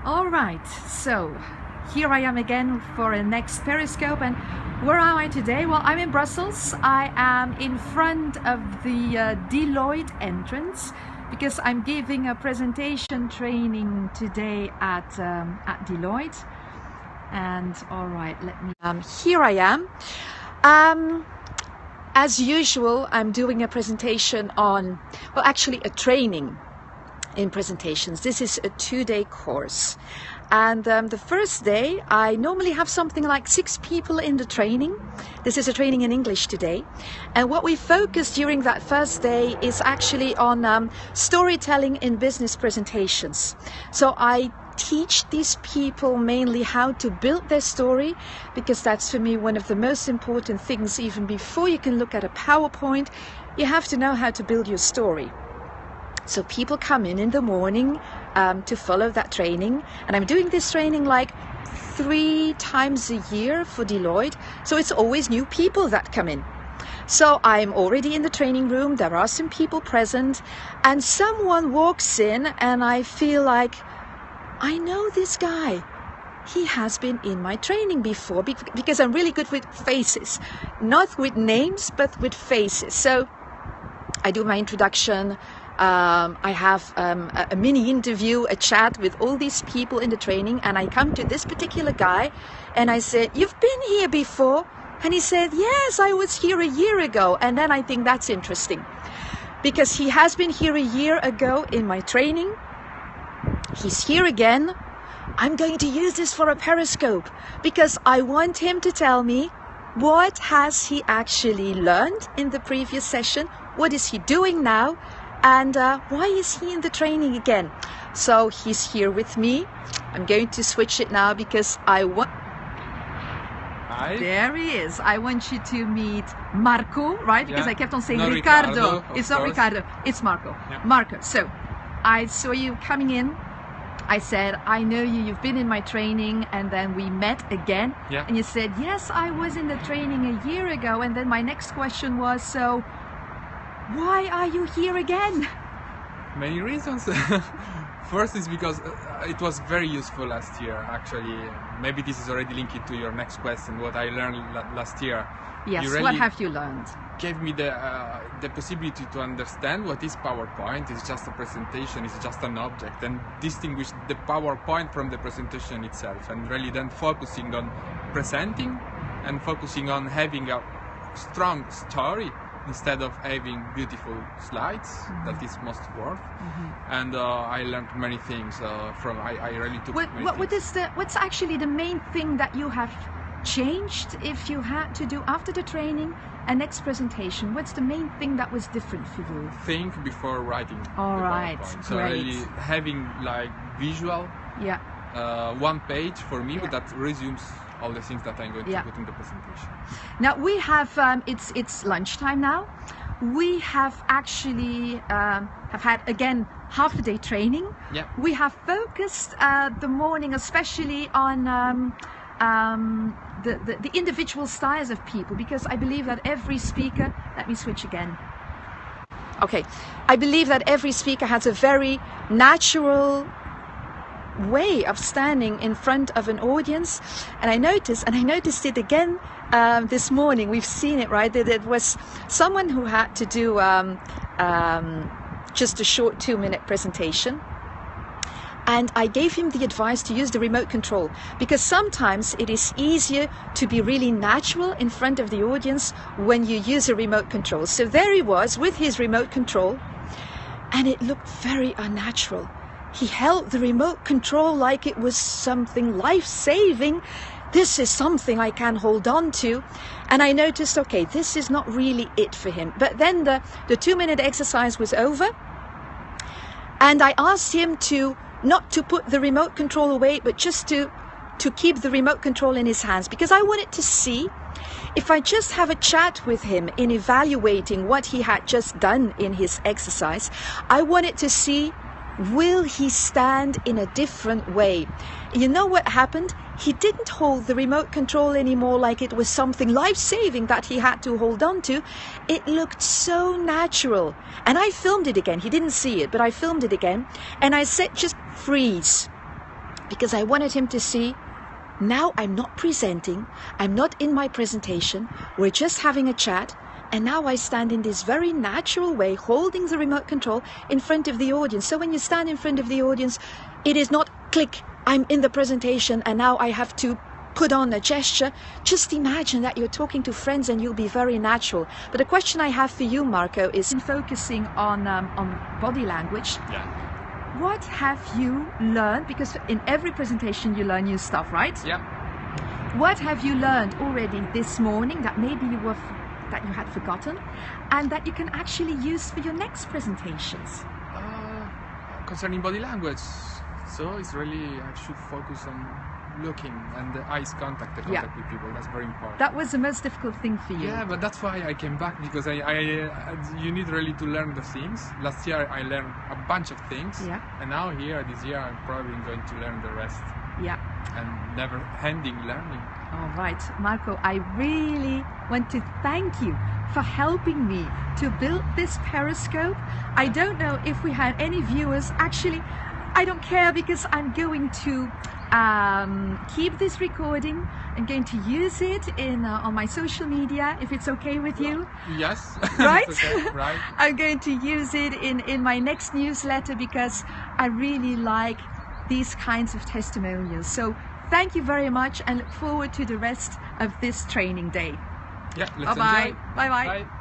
All right, so here I am again for a next Periscope. And where am I today? Well, I'm in Brussels. I am in front of the Deloitte entrance because I'm giving a presentation training today at Deloitte. And all right, let me here I am. As usual, I'm doing a presentation on, well, actually a training in presentations. This is a 2-day course, and the first day I normally have something like 6 people in the training. This is a training in English today, and what we focus during that first day is actually on storytelling in business presentations. So I teach these people mainly how to build their story, because that's for me one of the most important things. Even before you can look at a PowerPoint, you have to know how to build your story. So people come in the morning to follow that training, and I'm doing this training like 3 times a year for Deloitte, so it's always new people that come in. So I'm already in the training room, there are some people present, and someone walks in and I feel like, I know this guy. He has been in my training before, because I'm really good with faces, not with names, but with faces. So I do my introduction. I have a mini interview, a chat with all these people in the training, and I come to this particular guy and I said, "You've been here before?" And he said, "Yes, I was here a year ago." And then I think that's interesting, because he has been here a year ago in my training. He's here again. I'm going to use this for a Periscope, because I want him to tell me what has he actually learned in the previous session, what is he doing now, and why is he in the training again. So he's here with me. I'm going to switch it now because I want... Hi. There he is. I want you to meet Marco, right? Because I kept on saying No, Ricardo. It's not course. Ricardo, it's Marco. Yeah. Marco. So I saw you coming in. I said, "I know you, you've been in my training," and then we met again. Yeah. And you said, "Yes, I was in the training a year ago." And then my next question was, so why are you here again? Many reasons. First is because it was very useful last year, actually. Maybe this is already linked to your next question, what I learned last year. Yes, You really what have you learned? Gave me the possibility to understand what is PowerPoint. It's just a presentation, it's just an object, and distinguish the PowerPoint from the presentation itself, and really then focusing on presenting and focusing on having a strong story instead of having beautiful slides. That is most worth. And I learned many things from. I really took. What's actually the main thing that you have changed if you had to do after the training a next presentation? What's the main thing that was different for you? Think before writing. All right, PowerPoint. So great. really having like visual. Yeah. One page for me, Yeah. but that resumes all the things that I'm going to Yeah. put in the presentation. Now we have it's lunchtime now. We have actually have had again half a day training. Yeah. We have focused the morning especially on the individual styles of people, because I believe that every speaker, let me switch again. Okay, I believe that every speaker has a very natural way of standing in front of an audience, and I noticed it again this morning. We've seen it, right? That it was someone who had to do just a short 2-minute presentation, and I gave him the advice to use the remote control, because sometimes it is easier to be really natural in front of the audience when you use a remote control. So there he was with his remote control, and it looked very unnatural. He held the remote control like it was something life-saving. This is something I can hold on to. And I noticed, okay, this is not really it for him. But then the 2-minute exercise was over, and I asked him to not to put the remote control away, but just to keep the remote control in his hands, because I wanted to see if I just have a chat with him in evaluating what he had just done in his exercise. I wanted to see, will he stand in a different way? You know what happened? He didn't hold the remote control anymore like it was something life-saving that he had to hold on to. It looked so natural. And I filmed it again. He didn't see it, but I filmed it again. And I said, just freeze. because I wanted him to see, now I'm not presenting, I'm not in my presentation, we're just having a chat, and now I stand in this very natural way, holding the remote control in front of the audience. So when you stand in front of the audience, it is not click, I'm in the presentation and now I have to put on a gesture. Just imagine that you're talking to friends and you'll be very natural. But the question I have for you, Marco, is in focusing on body language. Yeah. What have you learned? Because in every presentation you learn new stuff, right? Yeah. What have you learned already this morning that maybe that you had forgotten and that you can actually use for your next presentations? Concerning body language, so it's really, I should focus on looking and the eyes contact, the contact with people. That's very important. That was the most difficult thing for you. Yeah, but that's why I came back, because you need really to learn the things. Last year I learned a bunch of things, and now here this year I'm probably going to learn the rest. Yeah. And never-ending learning. All right, Marco, I really want to thank you for helping me to build this periscope. I don't know if we had any viewers. Actually, I don't care, because I'm going to keep this recording. I'm going to use it on my social media, if it's okay with you. Yes. Right? Okay. Right. I'm going to use it in my next newsletter, because I really like these kinds of testimonials. So thank you very much, and look forward to the rest of this training day. Yeah, let's Bye-bye. enjoy. Bye-bye. Bye.